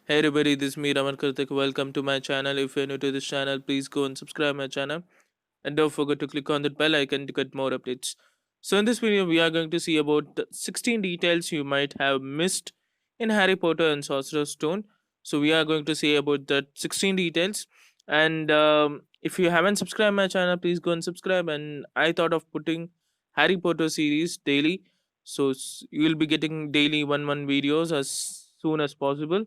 Hey everybody, this is me Raman Karthik. Welcome to my channel. If you're new to this channel, please go and subscribe my channel and don't forget to click on that bell icon to get more updates. So in this video, we are going to see about the 16 details you might have missed in Harry Potter and Sorcerer's Stone. So we are going to see about that 16 details. And if you haven't subscribed my channel, please go and subscribe. And I thought of putting Harry Potter series daily, so you will be getting daily one videos as soon as possible.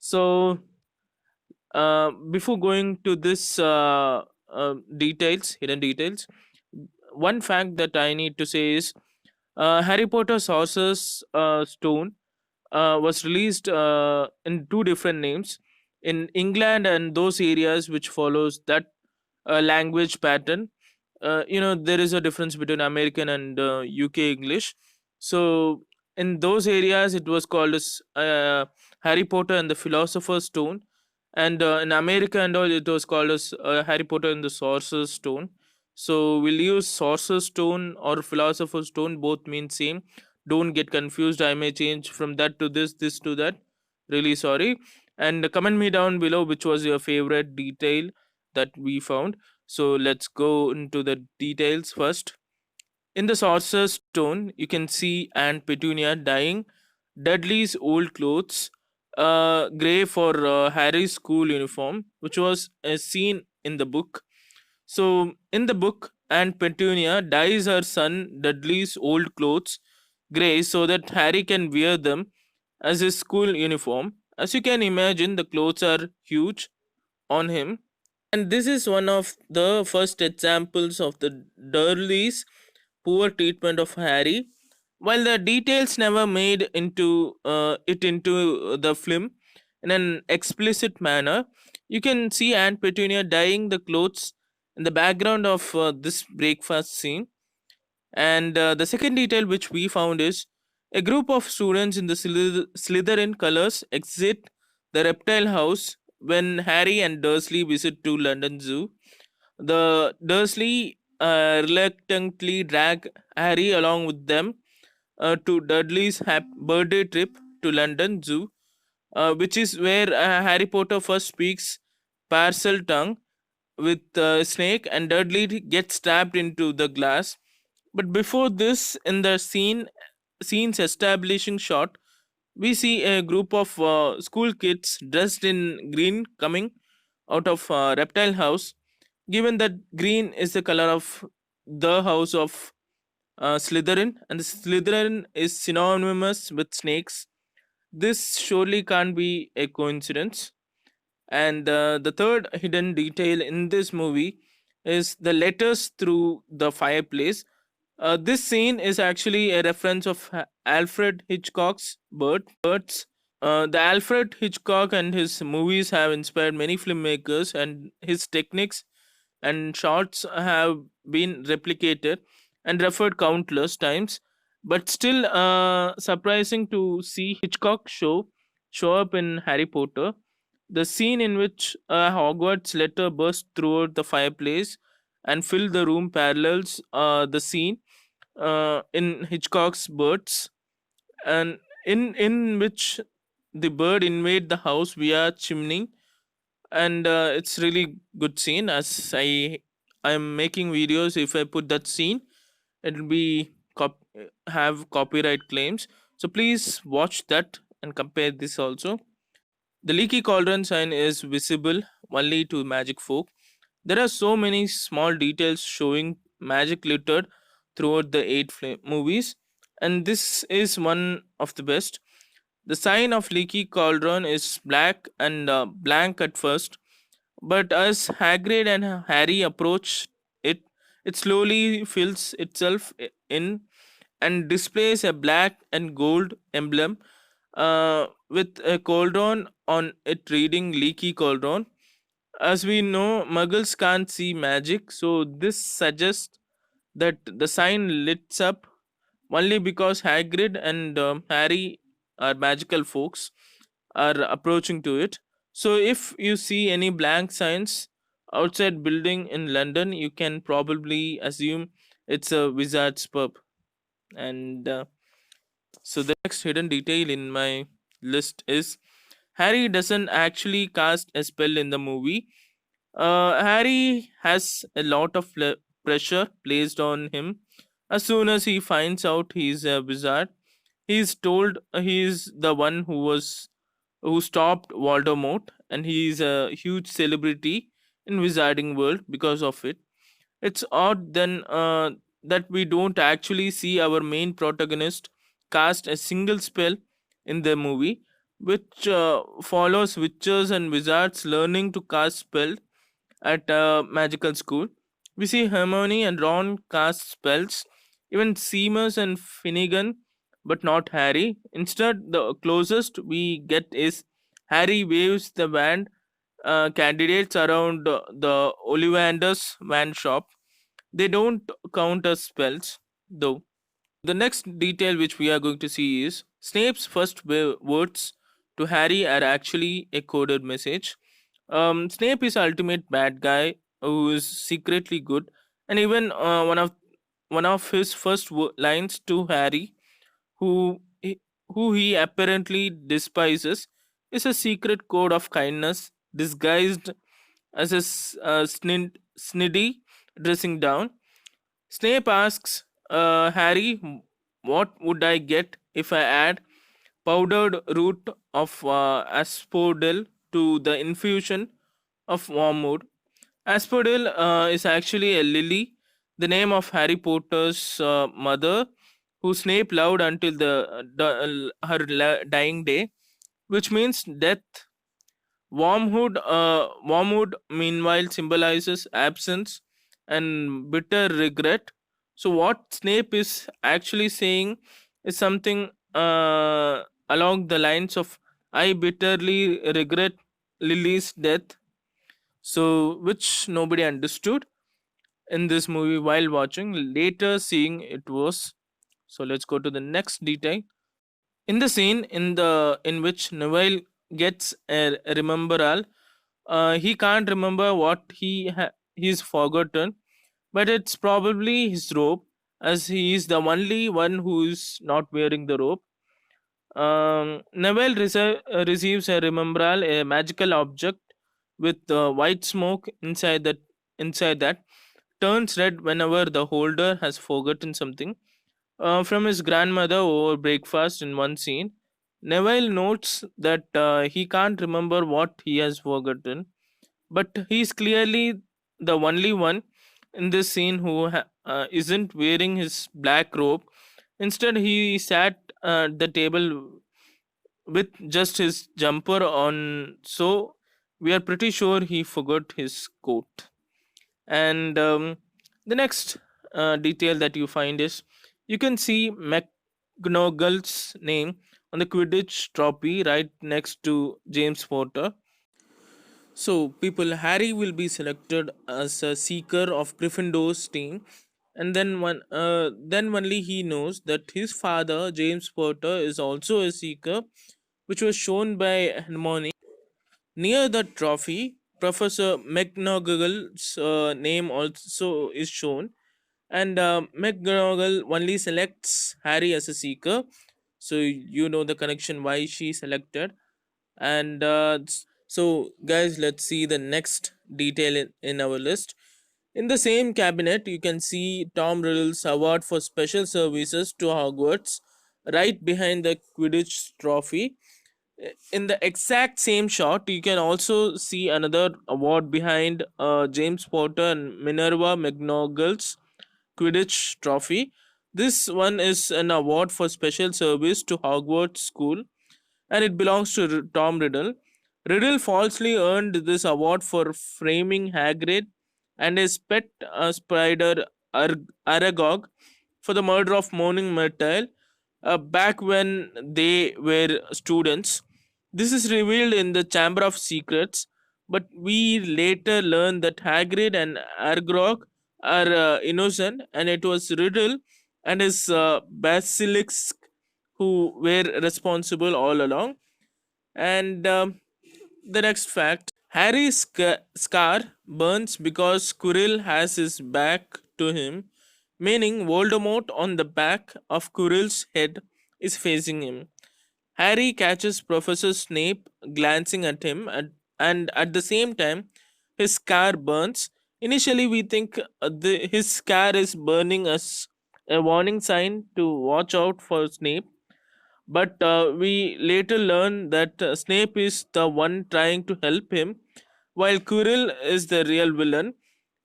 So, before going to this hidden details, one fact that I need to say is Harry Potter Sorcerer's Stone was released in two different names in England and those areas which follows that language pattern. There is a difference between American and UK English. So in those areas, it was called as Harry Potter and the Philosopher's Stone, and in America and all, it was called as Harry Potter and the Sorcerer's Stone. So we'll use Sorcerer's Stone or Philosopher's Stone. Both mean same. Don't get confused. I may change from that to this to that. Really sorry. And comment me down below which was your favorite detail that we found. So let's go into the details first. In the Sorcerer's Stone, you can see Aunt Petunia dyeing Dudley's old clothes grey for Harry's school uniform, which was a scene in the book. So, in the book, Aunt Petunia dyes her son Dudley's old clothes grey so that Harry can wear them as his school uniform. As you can imagine, the clothes are huge on him, and this is one of the first examples of the Durleys' poor treatment of Harry. While the details never made into the film in an explicit manner, you can see Aunt Petunia dyeing the clothes in the background of this breakfast scene. And the second detail which we found is a group of students in the Slytherin colors exit the reptile house when Harry and Dursley visit to London Zoo. The Dursley reluctantly drag Harry along with them to Dudley's birthday trip to London Zoo, which is where Harry Potter first speaks parcel tongue with Snake, and Dudley gets trapped into the glass. But before this, in the scene's establishing shot, we see a group of school kids dressed in green coming out of reptile house. Given that green is the color of the house of Slytherin, and the Slytherin is synonymous with snakes, this surely can't be a coincidence. And the third hidden detail in this movie is the letters through the fireplace. This scene is actually a reference of Alfred Hitchcock's Birds. The Alfred Hitchcock and his movies have inspired many filmmakers, and his techniques and shots have been replicated and referred countless times. But still, surprising to see Hitchcock show up in Harry Potter. The scene in which a Hogwarts letter burst throughout the fireplace and filled the room parallels the scene in Hitchcock's Birds, and in which the bird invade the house via chimney, and it's really good scene. As I am making videos, if I put that scene, it'll be have copyright claims. So please watch that and compare this also. The leaky cauldron sign is visible only to magic folk. There are so many small details showing magic littered throughout the movies, and this is one of the best. The sign of leaky cauldron is black and blank at first, but as Hagrid and Harry approach it, it slowly fills itself in and displays a black and gold emblem with a cauldron on it reading leaky cauldron. As we know, muggles can't see magic, so this suggests that the sign lights up only because Hagrid and Harry are magical folks are approaching to it. So if you see any blank signs outside building in London, you can probably assume it's a wizard's pub. And so the next hidden detail in my list is Harry doesn't actually cast a spell in the movie. Harry has a lot of pressure placed on him as soon as he finds out he's a wizard. He's told he's the one who stopped Voldemort, and he's a huge celebrity in wizarding world because of it. It's odd then that we don't actually see our main protagonist cast a single spell in the movie, which follows witches and wizards learning to cast spells at a magical school. We see Hermione and Ron cast spells, even Seamus and Finnegan, but not Harry. Instead, the closest we get is Harry waves the wand candidates around the Ollivander's wand shop. They don't count as spells, though. The next detail which we are going to see is Snape's first words to Harry are actually a coded message. Snape is ultimate bad guy who is secretly good, and even one of his first lines to Harry, who he apparently despises, is a secret code of kindness disguised as a sniddy dressing down. Snape asks Harry, "What would I get if I add powdered root of asphodel to the infusion of wormwood?" Asphodel is actually a lily, the name of Harry Potter's mother, who Snape loved until her dying day, which means death. Wormwood, meanwhile, symbolizes absence and bitter regret. So, what Snape is actually saying is something along the lines of "I bitterly regret Lily's death." So, which nobody understood in this movie while watching. Later, seeing it was. So, let's go to the next detail. In the scene in which Neville gets a rememberal, he can't remember what he's forgotten, but it's probably his robe, as he is the only one who is not wearing the robe. Neville receives a rememberal, a magical object with white smoke inside that turns red whenever the holder has forgotten something from his grandmother over breakfast in one scene. Neville notes that he can't remember what he has forgotten, but he's clearly the only one in this scene who isn't wearing his black robe. Instead, he sat at the table with just his jumper on, so we are pretty sure he forgot his coat. And the next detail that you find is you can see McGonagall's name on the Quidditch trophy right next to James Potter. So, people, Harry will be selected as a seeker of Gryffindor's team, and then only he knows that his father, James Potter, is also a seeker, which was shown by Hermione. Near the trophy, Professor McGonagall's name also is shown, and McGonagall only selects Harry as a seeker, so you know the connection why she selected. And so, guys, let's see the next detail in our list. In the same cabinet, you can see Tom Riddle's award for special services to Hogwarts right behind the Quidditch trophy. In the exact same shot, you can also see another award behind James Potter and Minerva McGonagall's Quidditch trophy. This one is an award for special service to Hogwarts School, and it belongs to Tom Riddle. Riddle falsely earned this award for framing Hagrid and his pet spider Aragog for the murder of Moaning Myrtle back when they were students. This is revealed in the Chamber of Secrets, but we later learn that Hagrid and Aragog are innocent, and it was Riddle and his basilisk who were responsible all along. And the next fact, Harry's scar burns because Quirrell has his back to him, meaning Voldemort on the back of Quirrell's head is facing him. Harry catches Professor Snape glancing at him, and at the same time, his scar burns. Initially, we think his scar is burning as a warning sign to watch out for Snape, but we later learn that Snape is the one trying to help him, while Quirrell is the real villain.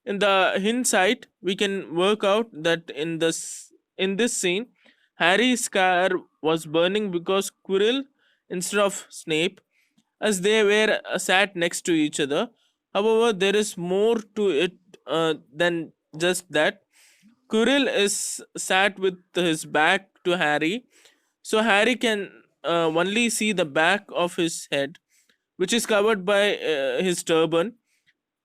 In the hindsight, we can work out that in this scene, Harry's car was burning because Quirrell, instead of Snape, as they were sat next to each other. However, there is more to it than just that. Quirrell is sat with his back to Harry, so Harry can only see the back of his head, which is covered by his turban.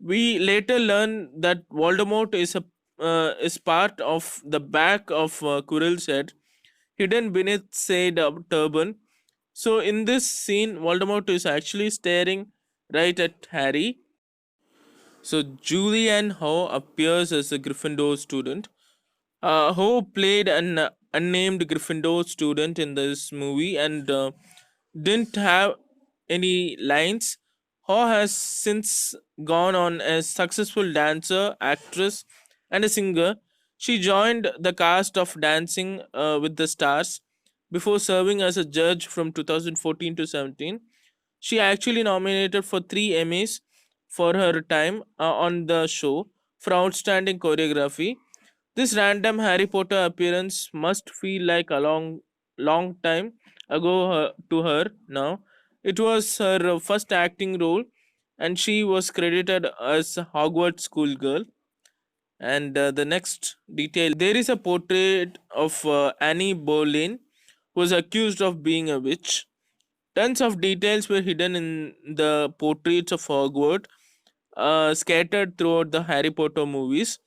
We later learn that Voldemort is part of the back of Quirrell's head, hidden beneath said turban. So in this scene, Voldemort is actually staring right at Harry. So Julianne Howe appears as a Gryffindor student. Howe played an unnamed Gryffindor student in this movie and didn't have any lines. Howe has since gone on as successful dancer, actress, and a singer. She joined the cast of Dancing with the Stars before serving as a judge from 2014 to 17. She actually nominated for 3 Emmys for her time on the show for outstanding choreography. This random Harry Potter appearance must feel like a long time ago to her now. It was her first acting role, and she was credited as a Hogwarts schoolgirl. And the next detail, there is a portrait of Annie Boleyn, who was accused of being a witch. Tons of details were hidden in the portraits of Hogwarts, scattered throughout the Harry Potter movies.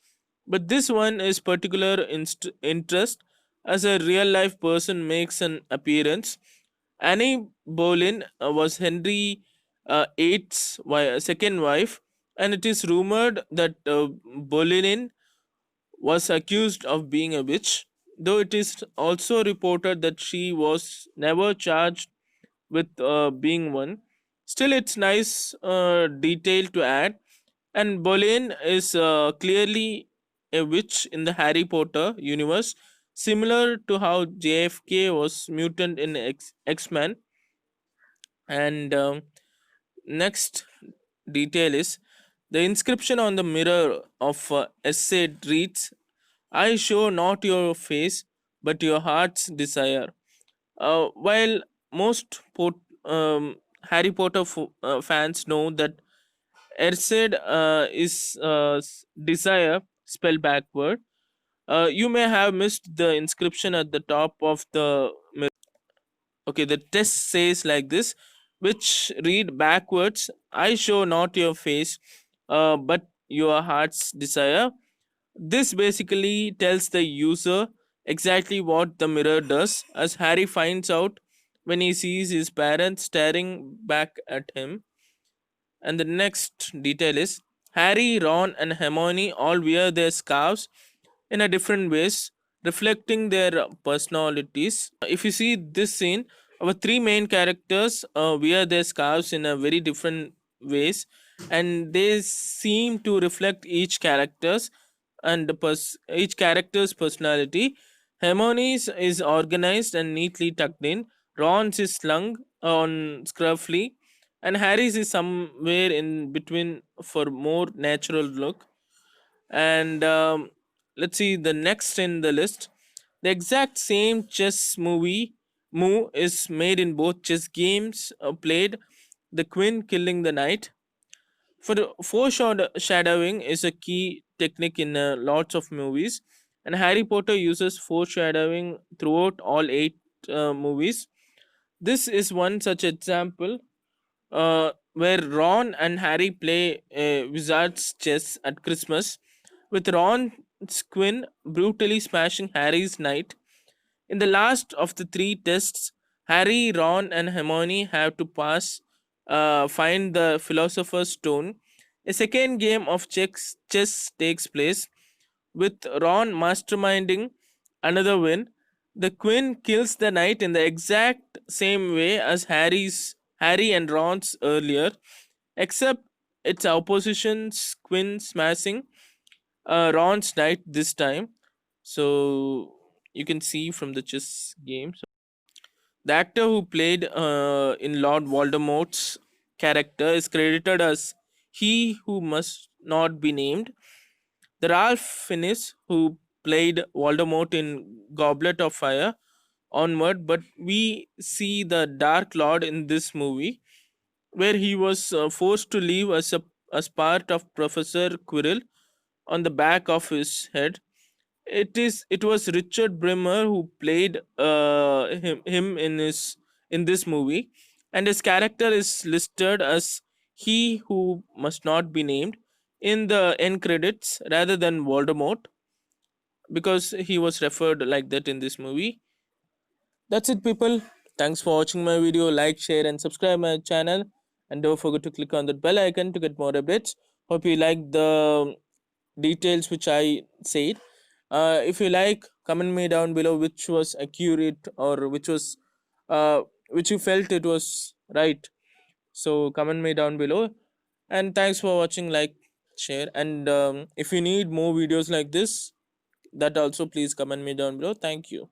But this one is particular interest as a real life person makes an appearance. Annie Boleyn was Henry VIII's second wife, and it is rumored that Boleyn was accused of being a witch, though it is also reported that she was never charged with being one. Still, it's nice detail to add. And Boleyn is clearly a witch in the Harry Potter universe, similar to how JFK was mutant in X Men. And next detail is the inscription on the mirror of essay reads, "I show not your face, but your heart's desire." While most Harry Potter fans know that Erced is desire spelled backward, you may have missed the inscription at the top of the mirror. Okay, the test says like this, which read backwards: "I show not your face, but your heart's desire." This basically tells the user exactly what the mirror does, as Harry finds out when he sees his parents staring back at him. And the next detail is Harry, Ron, and Hermione all wear their scarves in a different ways, reflecting their personalities. If you see this scene, our three main characters wear their scarves in a very different ways, and they seem to reflect each character's and each character's personality. Hermione's is organized and neatly tucked in. Ron's is slung on scruffily, and Harry's is somewhere in between for more natural look. And let's see the next in the list. The exact same chess move is made in both chess games played. The queen killing the knight. For foreshadowing is a key technique in lots of movies, and Harry Potter uses foreshadowing throughout all 8 movies. This is one such example where Ron and Harry play wizard's chess at Christmas, with Ron's queen brutally smashing Harry's knight. In the last of the three tests, Harry, Ron, and Hermione have to find the Philosopher's Stone. A second game of chess takes place, with Ron masterminding another win. The queen kills the knight in the exact same way as Harry and Ron's earlier, except its opposition's queen smashing Ron's knight this time. So you can see from the chess game. So the actor who played in Lord Voldemort's character is credited as he who must not be named. The Ralph Fiennes who played Voldemort in Goblet of Fire onward, but we see the Dark Lord in this movie, where he was forced to leave as part of Professor Quirrell on the back of his head. It was Richard Brimmer who played him in this movie, and his character is listed as he who must not be named in the end credits rather than Voldemort, because he was referred like that in this movie. That's it, people. Thanks for watching my video. Like, share, and subscribe my channel. And don't forget to click on that bell icon to get more updates. Hope you like the details which I said. If you like, comment me down below which was accurate or which you felt it was right. So comment me down below. And thanks for watching. Like, share, and if you need more videos like this, that also please comment me down below. Thank you.